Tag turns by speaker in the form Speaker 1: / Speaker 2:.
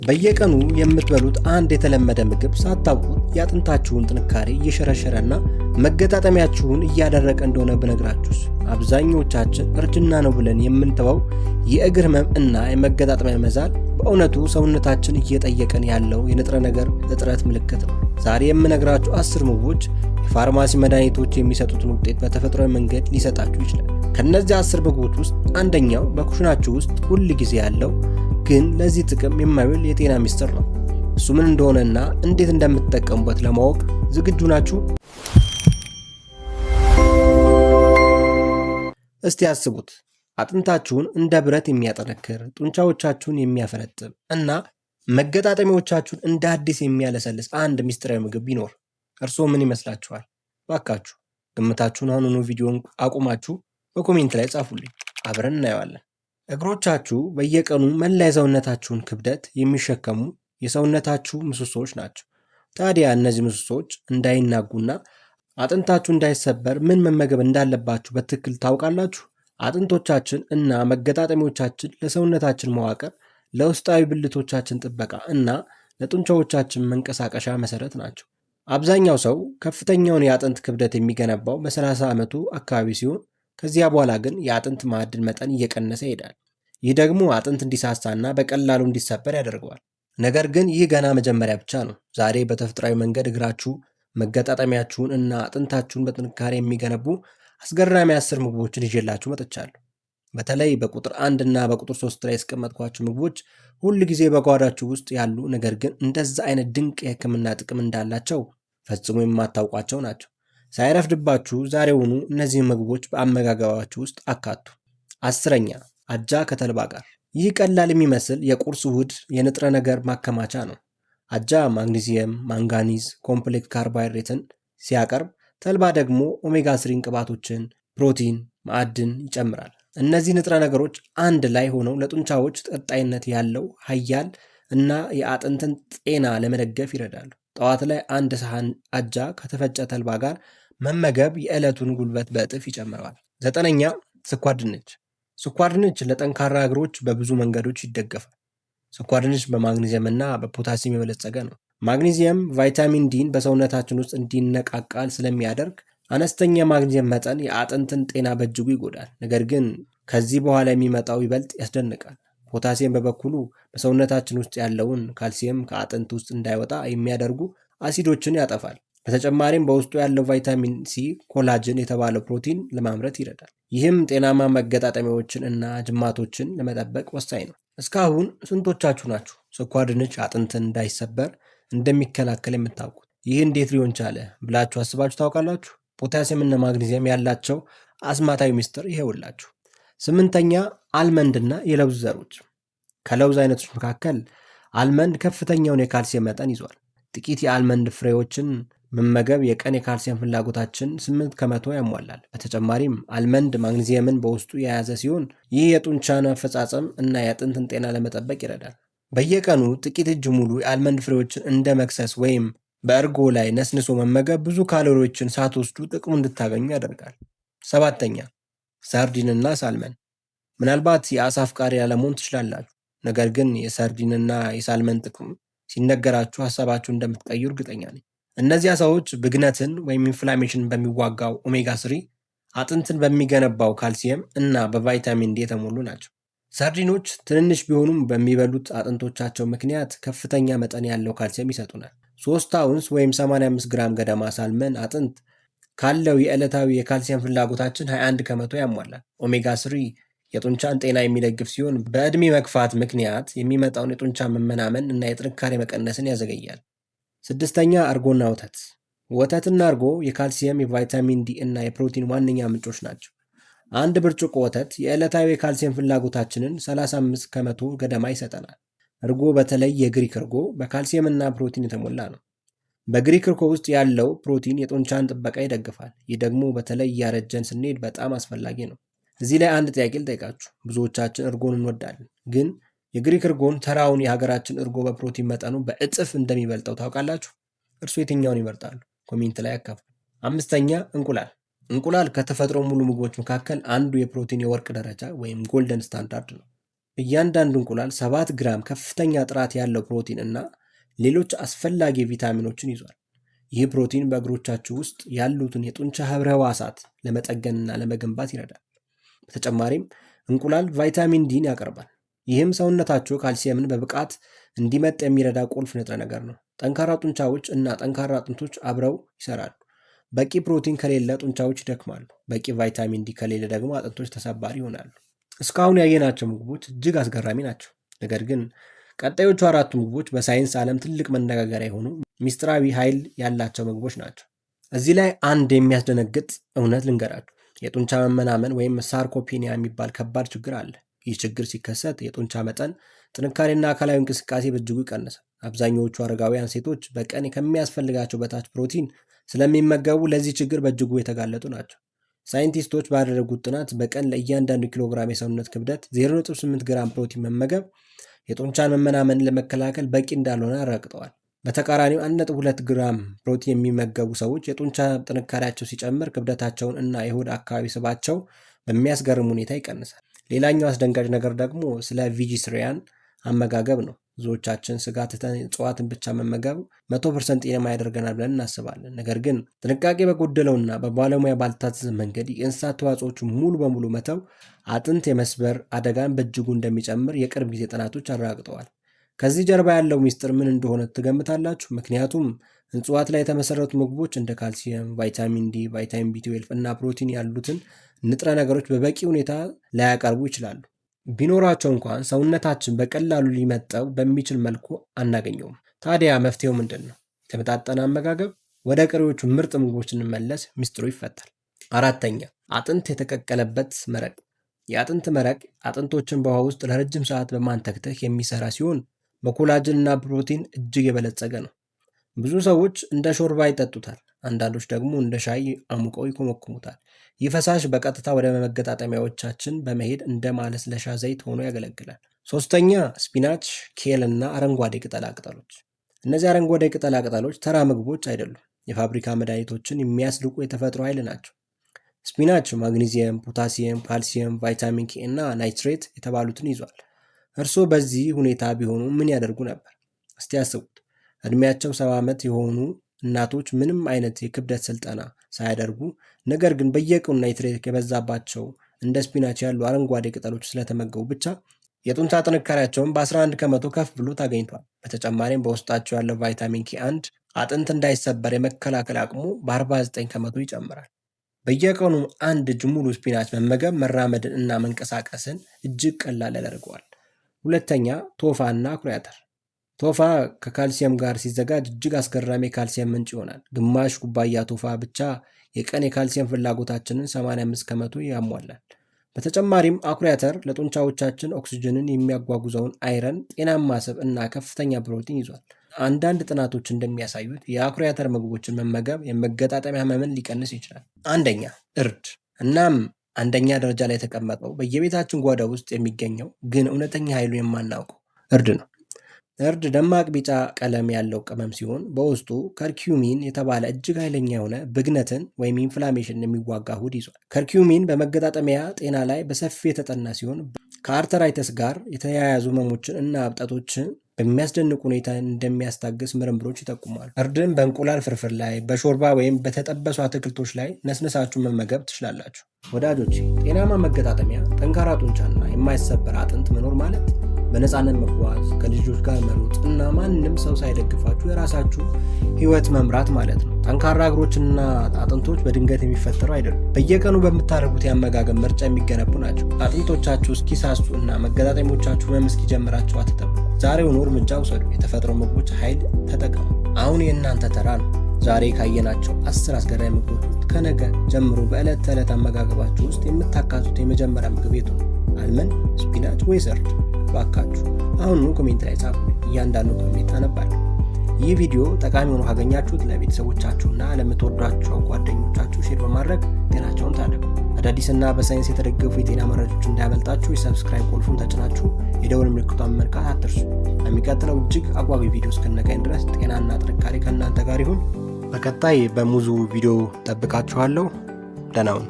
Speaker 1: በየቀኑ የምትበሉት አንድ የተለመደ ምግብ ሳታውቁት የአጥንታችሁን ጥንካሬ እየሸረሸረና መገጣጠሚያችሁን እያደረቀ እንደሆነ ብነግራችሁስ? አብዛኞቻችን እርጅና ነው ብለን የምንተወው የእግር ህመም እና የመገጣጠሚያ መዛል በእውነቱ ሰውነታችን እየጠየቀን ያለው የንጥረ ነገር እጥረት ምልክት ነው። ዛሬ የምነግራችሁ 10 ምግቦች የፋርማሲ መድኃኒቶች የሚሰጡትን ውጤት በተፈጥሯዊ መንገድ ሊሰጣችሁ ይችላል። ከነዚህ 10 ምግቦች ውስጥ አንደኛው በኩሽናችሁ ውስጥ ሁል ጊዜ ያለው ግን ለዚህ ጥቅም የማይውል የጤና ሚስጥር ነው። እሱ ምን እንደሆነና እንዴት እንደምትጠቀሙበት ለማወቅ ዝግጁ ናችሁ? እስቲ አስቡት። አጥንታችሁን እንደ ብረት የሚያጠነክር፣ ጡንቻዎቻችሁን የሚያፈረጥም እና መገጣጠሚያዎቻችሁን እንደ አዲስ የሚያለሰልስ አንድ ሚስጥራዊ ምግብ ቢኖር እርስዎ ምን ይመስላችኋል? ባካችሁ ግምታችሁን አሁኑኑ ቪዲዮን አቁማችሁ በኮሜንት ላይ ጻፉልኝ፣ አብረን እናየዋለን። እግሮቻችሁ በየቀኑ መላ የሰውነታችሁን ክብደት የሚሸከሙ የሰውነታችሁ ምሰሶዎች ናቸው። ታዲያ እነዚህ ምሰሶዎች እንዳይናጉና አጥንታችሁ እንዳይሰበር ምን መመገብ እንዳለባችሁ በትክክል ታውቃላችሁ? አጥንቶቻችን እና መገጣጠሚያዎቻችን ለሰውነታችን መዋቅር፣ ለውስጣዊ ብልቶቻችን ጥበቃ እና ለጡንቻዎቻችን መንቀሳቀሻ መሰረት ናቸው። አብዛኛው ሰው ከፍተኛውን የአጥንት ክብደት የሚገነባው በ30 ዓመቱ አካባቢ ሲሆን ከዚያ በኋላ ግን የአጥንት ማዕድን መጠን እየቀነሰ ይሄዳል። ይህ ደግሞ አጥንት እንዲሳሳና በቀላሉ እንዲሰበር ያደርገዋል። ነገር ግን ይህ ገና መጀመሪያ ብቻ ነው። ዛሬ በተፈጥሯዊ መንገድ እግራችሁ፣ መገጣጠሚያችሁን እና አጥንታችሁን በጥንካሬ የሚገነቡ አስገራሚ 10 ምግቦችን ይዤላችሁ መጥቻለሁ። በተለይ በቁጥር 1 እና በቁጥር 3 ላይ ያስቀመጥኳቸው ምግቦች ሁል ጊዜ በጓዳችሁ ውስጥ ያሉ ነገር ግን እንደዛ አይነት ድንቅ የሕክምና ጥቅም እንዳላቸው ፈጽሞ የማታውቋቸው ናቸው። ሳይረፍድባችሁ ዛሬውኑ እነዚህን ምግቦች በአመጋገባችሁ ውስጥ አካቱ። 10ኛ አጃ ከተልባ ጋር። ይህ ቀላል የሚመስል የቁርስ ውህድ የንጥረ ነገር ማከማቻ ነው። አጃ ማግኒዚየም፣ ማንጋኒዝ፣ ኮምፕሌክስ ካርቦሃይድሬትን ሲያቀርብ፣ ተልባ ደግሞ ኦሜጋ 3 ቅባቶችን፣ ፕሮቲን፣ ማዕድን ይጨምራል። እነዚህ ንጥረ ነገሮች አንድ ላይ ሆነው ለጡንቻዎች ቀጣይነት ያለው ኃያል እና የአጥንትን ጤና ለመደገፍ ይረዳሉ። ጠዋት ላይ አንድ ሰሃን አጃ ከተፈጨ ተልባ ጋር መመገብ የዕለቱን ጉልበት በእጥፍ ይጨምረዋል። 9ኛ ስኳር ድንች። ስኳር ድንች ለጠንካራ እግሮች በብዙ መንገዶች ይደገፋል። ስኳር ድንች በማግኒዚየም እና በፖታሲየም የበለጸገ ነው። ማግኒዚየም ቫይታሚን ዲን በሰውነታችን ውስጥ እንዲነቃቃል ስለሚያደርግ አነስተኛ ማግኒዚየም መጠን የአጥንትን ጤና በእጅጉ ይጎዳል። ነገር ግን ከዚህ በኋላ የሚመጣው ይበልጥ ያስደንቃል። ፖታሲየም በበኩሉ በሰውነታችን ውስጥ ያለውን ካልሲየም ከአጥንት ውስጥ እንዳይወጣ የሚያደርጉ አሲዶችን ያጠፋል። በተጨማሪም በውስጡ ያለው ቫይታሚን ሲ ኮላጅን የተባለው ፕሮቲን ለማምረት ይረዳል። ይህም ጤናማ መገጣጠሚያዎችን እና ጅማቶችን ለመጠበቅ ወሳኝ ነው። እስካሁን ስንቶቻችሁ ናችሁ ስኳር ድንች አጥንትን እንዳይሰበር እንደሚከላከል የምታውቁት? ይህ እንዴት ሊሆን ቻለ ብላችሁ አስባችሁ ታውቃላችሁ? ፖታሲየም እና ማግኒዚየም ያላቸው አስማታዊ ምስጢር ይሄውላችሁ። 8ኛ አልመንድ እና የለውዝ ዘሮች። ከለውዝ አይነቶች መካከል አልመንድ ከፍተኛውን የካልሲየም መጠን ይዟል። ጥቂት የአልመንድ ፍሬዎችን መመገብ የቀን የካልሲየም ፍላጎታችን 8 ከመቶ ያሟላል። በተጨማሪም አልመንድ ማግኒዚየምን በውስጡ የያዘ ሲሆን ይህ የጡንቻን አፈጻጸም እና የአጥንትን ጤና ለመጠበቅ ይረዳል። በየቀኑ ጥቂት እጅ ሙሉ የአልመንድ ፍሬዎችን እንደ መክሰስ ወይም በእርጎ ላይ ነስንሶ መመገብ ብዙ ካሎሪዎችን ሳትወስዱ ጥቅሙ እንድታገኙ ያደርጋል። 7ኛ ሰርዲንና ሳልመን። ምናልባት የአሳ አፍቃሪ ያለመሆን ትችላላችሁ፣ ነገር ግን የሰርዲንና የሳልመን ጥቅም ሲነገራችሁ ሀሳባችሁ እንደምትቀይሩ እርግጠኛ ነኝ። እነዚህ አሳዎች ብግነትን ወይም ኢንፍላሜሽን በሚዋጋው ኦሜጋ 3፣ አጥንትን በሚገነባው ካልሲየም እና በቫይታሚን ዲ የተሞሉ ናቸው። ሰርዲኖች ትንንሽ ቢሆኑም በሚበሉት አጥንቶቻቸው ምክንያት ከፍተኛ መጠን ያለው ካልሲየም ይሰጡናል። 3 አውንስ ወይም 85 ግራም ገደማ ሳልመን አጥንት ካለው የዕለታዊ የካልሲየም ፍላጎታችን 21 ከመቶ ያሟላል። ኦሜጋ 3 የጡንቻን ጤና የሚደግፍ ሲሆን በዕድሜ መግፋት ምክንያት የሚመጣውን የጡንቻ መመናመን እና የጥንካሬ መቀነስን ያዘገያል። 6ኛ እርጎና ወተት። ወተትና እርጎ የካልሲየም፣ የቫይታሚን ዲ እና የፕሮቲን ዋነኛ ምንጮች ናቸው። አንድ ብርጭቆ ወተት የዕለታዊ የካልሲየም ፍላጎታችንን 35 ከመቶ ገደማ ይሰጠናል። እርጎ በተለይ የግሪክ እርጎ በካልሲየም እና ፕሮቲን የተሞላ ነው። በግሪክ እርጎ ውስጥ ያለው ፕሮቲን የጡንቻን ጥበቃ ይደግፋል። ይህ ደግሞ በተለይ እያረጀን ስንሄድ በጣም አስፈላጊ ነው። እዚህ ላይ አንድ ጥያቄ ልጠይቃችሁ። ብዙዎቻችን እርጎን እንወዳለን፣ ግን የግሪክ እርጎን ተራውን የሀገራችን እርጎ በፕሮቲን መጠኑ በእጥፍ እንደሚበልጠው ታውቃላችሁ? እርሱ የትኛውን ይመርጣሉ? ኮሜንት ላይ አካፍሉ። 5ኛ እንቁላል። እንቁላል ከተፈጥሮ ሙሉ ምግቦች መካከል አንዱ የፕሮቲን የወርቅ ደረጃ ወይም ጎልደን ስታንዳርድ ነው። እያንዳንዱ እንቁላል 7 ግራም ከፍተኛ ጥራት ያለው ፕሮቲን እና ሌሎች አስፈላጊ ቪታሚኖችን ይዟል። ይህ ፕሮቲን በእግሮቻችሁ ውስጥ ያሉትን የጡንቻ ህብረ ህዋሳት ለመጠገንና ለመገንባት ይረዳል። በተጨማሪም እንቁላል ቫይታሚን ዲን ያቀርባል። ይህም ሰውነታችሁ ካልሲየምን በብቃት እንዲመጥ የሚረዳ ቁልፍ ንጥረ ነገር ነው። ጠንካራ ጡንቻዎች እና ጠንካራ አጥንቶች አብረው ይሰራሉ። በቂ ፕሮቲን ከሌለ ጡንቻዎች ይደክማሉ። በቂ ቫይታሚን ዲ ከሌለ ደግሞ አጥንቶች ተሰባሪ ይሆናሉ። እስካሁን ያየናቸው ምግቦች እጅግ አስገራሚ ናቸው። ነገር ግን ቀጣዮቹ 4 ምግቦች በሳይንስ ዓለም ትልቅ መነጋገሪያ የሆኑ ሚስጥራዊ ኃይል ያላቸው ምግቦች ናቸው። እዚህ ላይ አንድ የሚያስደነግጥ እውነት ልንገራችሁ። የጡንቻ መመናመን ወይም ሳርኮፔኒያ የሚባል ከባድ ችግር አለ። ይህ ችግር ሲከሰት የጡንቻ መጠን፣ ጥንካሬና አካላዊ እንቅስቃሴ በእጅጉ ይቀንሳል። አብዛኛዎቹ አረጋውያን ሴቶች በቀን ከሚያስፈልጋቸው በታች ፕሮቲን ስለሚመገቡ ለዚህ ችግር በእጅጉ የተጋለጡ ናቸው። ሳይንቲስቶች ባደረጉት ጥናት በቀን ለእያንዳንዱ ኪሎግራም የሰውነት ክብደት 0.8 ግራም ፕሮቲን መመገብ የጡንቻን መመናመን ለመከላከል በቂ እንዳልሆነ አረጋግጠዋል። በተቃራኒው 1.2 ግራም ፕሮቲን የሚመገቡ ሰዎች የጡንቻ ጥንካሬያቸው ሲጨምር፣ ክብደታቸውን እና የሆድ አካባቢ ስባቸው በሚያስገርም ሁኔታ ይቀንሳል። ሌላኛው አስደንጋጭ ነገር ደግሞ ስለ ቬጂቴሪያን አመጋገብ ነው። ብዙዎቻችን ስጋ ትተን እጽዋትን ብቻ መመገብ 100% ጤናማ ያደርገናል ብለን እናስባለን። ነገር ግን ጥንቃቄ በጎደለውና በባለሙያ ባልታዘዘ መንገድ የእንስሳት ተዋጽኦች ሙሉ በሙሉ መተው አጥንት የመስበር አደጋን በእጅጉ እንደሚጨምር የቅርብ ጊዜ ጥናቶች አረጋግጠዋል። ከዚህ ጀርባ ያለው ሚስጥር ምን እንደሆነ ትገምታላችሁ? ምክንያቱም እጽዋት ላይ የተመሰረቱ ምግቦች እንደ ካልሲየም፣ ቫይታሚን ዲ፣ ቫይታሚን ቢ12 እና ፕሮቲን ያሉትን ንጥረ ነገሮች በበቂ ሁኔታ ላያቀርቡ ይችላሉ። ቢኖራቸው እንኳን ሰውነታችን በቀላሉ ሊመጠው በሚችል መልኩ አናገኘውም። ታዲያ መፍትሄው ምንድን ነው? የተመጣጠነ አመጋገብ። ወደ ቀሪዎቹ ምርጥ ምግቦች እንመለስ፣ ሚስጥሩ ይፈታል። 4ኛ አጥንት የተቀቀለበት መረቅ። የአጥንት መረቅ አጥንቶችን በውሃ ውስጥ ለረጅም ሰዓት በማንተክተክ የሚሰራ ሲሆን በኮላጅን እና ፕሮቲን እጅግ የበለጸገ ነው። ብዙ ሰዎች እንደ ሾርባ ይጠጡታል። አንዳንዶች ደግሞ እንደ ሻይ አሙቀው ይኮመኩሙታል። ይህ ፈሳሽ በቀጥታ ወደ መገጣጠሚያዎቻችን በመሄድ እንደ ማለስለሻ ዘይት ሆኖ ያገለግላል። 3ኛ ስፒናች፣ ኬል እና አረንጓዴ ቅጠላቅጠሎች። እነዚህ አረንጓዴ ቅጠላቅጠሎች ተራ ምግቦች አይደሉም። የፋብሪካ መድኃኒቶችን የሚያስልቁ የተፈጥሮ ኃይል ናቸው። ስፒናች ማግኒዚየም፣ ፖታሲየም፣ ካልሲየም፣ ቫይታሚን ኬ እና ናይትሬት የተባሉትን ይዟል። እርስዎ በዚህ ሁኔታ ቢሆኑ ምን ያደርጉ ነበር? እስቲ ያስቡት። እድሜያቸው 70 ዓመት የሆኑ እናቶች ምንም አይነት የክብደት ስልጠና ሳያደርጉ ነገር ግን በየቀኑ ናይትሬት የበዛባቸው እንደ ስፒናች ያሉ አረንጓዴ ቅጠሎች ስለተመገቡ ብቻ የጡንቻ ጥንካሬያቸውን በ11 ከመቶ ከፍ ብሎ ታገኝቷል። በተጨማሪም በውስጣቸው ያለው ቫይታሚን ኬ አንድ አጥንት እንዳይሰበር የመከላከል አቅሙ በ49 ከመቶ ይጨምራል። በየቀኑ አንድ እጅ ሙሉ ስፒናች መመገብ መራመድን እና መንቀሳቀስን እጅግ ቀላል ያደርገዋል። 2ኛ ቶፋ እና አኩሪ አተር። ቶፋ ከካልሲየም ጋር ሲዘጋጅ እጅግ አስገራሚ የካልሲየም ምንጭ ይሆናል። ግማሽ ኩባያ ቶፋ ብቻ የቀን የካልሲየም ፍላጎታችንን 85 ከመቶ ያሟላል። በተጨማሪም አኩሪ አተር ለጡንቻዎቻችን ኦክሲጅንን የሚያጓጉዘውን አይረን፣ ጤናማ ስብ እና ከፍተኛ ፕሮቲን ይዟል። አንዳንድ ጥናቶች እንደሚያሳዩት የአኩሪ አተር ምግቦችን መመገብ የመገጣጠሚያ ህመምን ሊቀንስ ይችላል። 1ኛ እርድ። እናም 1ኛ ደረጃ ላይ የተቀመጠው በየቤታችን ጓዳ ውስጥ የሚገኘው ግን እውነተኛ ኃይሉ የማናውቀው እርድ ነው። እርድ ደማቅ ቢጫ ቀለም ያለው ቅመም ሲሆን በውስጡ ከርኪዩሚን የተባለ እጅግ ኃይለኛ የሆነ ብግነትን ወይም ኢንፍላሜሽን የሚዋጋ ውህድ ይዟል። ከርኪዩሚን በመገጣጠሚያ ጤና ላይ በሰፊው የተጠና ሲሆን ከአርተራይተስ ጋር የተያያዙ ህመሞችን እና እብጠቶችን በሚያስደንቅ ሁኔታ እንደሚያስታግስ ምርምሮች ይጠቁማሉ። እርድን በእንቁላል ፍርፍር ላይ፣ በሾርባ ወይም በተጠበሱ አትክልቶች ላይ ነስነሳችሁ መመገብ ትችላላችሁ። ወዳጆቼ፣ ጤናማ መገጣጠሚያ፣ ጠንካራ ጡንቻና የማይሰበር አጥንት መኖር ማለት በነፃነት መጓዝ፣ ከልጆች ጋር መሮጥ እና ማንም ሰው ሳይደግፋችሁ የራሳችሁ ህይወት መምራት ማለት ነው። ጠንካራ እግሮችና አጥንቶች በድንገት የሚፈጠሩ አይደሉም። በየቀኑ በምታደርጉት የአመጋገብ ምርጫ የሚገነቡ ናቸው። አጥንቶቻችሁ እስኪሳሱ እና መገጣጠሚያዎቻችሁ ህመም እስኪጀምራቸው አትጠብቁ። ዛሬውኑ እርምጃ ውሰዱ። የተፈጥሮ ምግቦች ኃይል ተጠቀሙ። አሁን የእናንተ ተራ ነው። ዛሬ ካየናቸው 10 አስገራሚ ምግቦች ውስጥ ከነገ ጀምሮ በዕለት ተዕለት አመጋገባችሁ ውስጥ የምታካቱት የመጀመሪያ ምግብ የቱ ነው? አልመንድ፣ ስፒናች ወይስ እርድ? ባካችሁ አሁኑ ኮሜንት ላይ ጻፉ። እያንዳንዱ ኮሜንት አነባለሁ። ይህ ቪዲዮ ጠቃሚ ሆኖ ካገኛችሁት ለቤተሰቦቻችሁና ለምትወዷቸው ጓደኞቻችሁ ሼር በማድረግ ጤናቸውን ታደጉ። አዳዲስና በሳይንስ የተደገፉ የጤና መረጃዎች እንዳያመልጣችሁ የሰብስክራይብ ቁልፉን ተጭናችሁ የደወል ምልክቷን መንካት አትርሱ። የሚቀጥለው እጅግ አጓጊ ቪዲዮ እስክንገናኝ ድረስ ጤናና ጥንካሬ ከእናንተ ጋር ይሁን። በቀጣይ በሙዙ ቪዲዮ ጠብቃችኋለሁ። ደህና ሁኑ።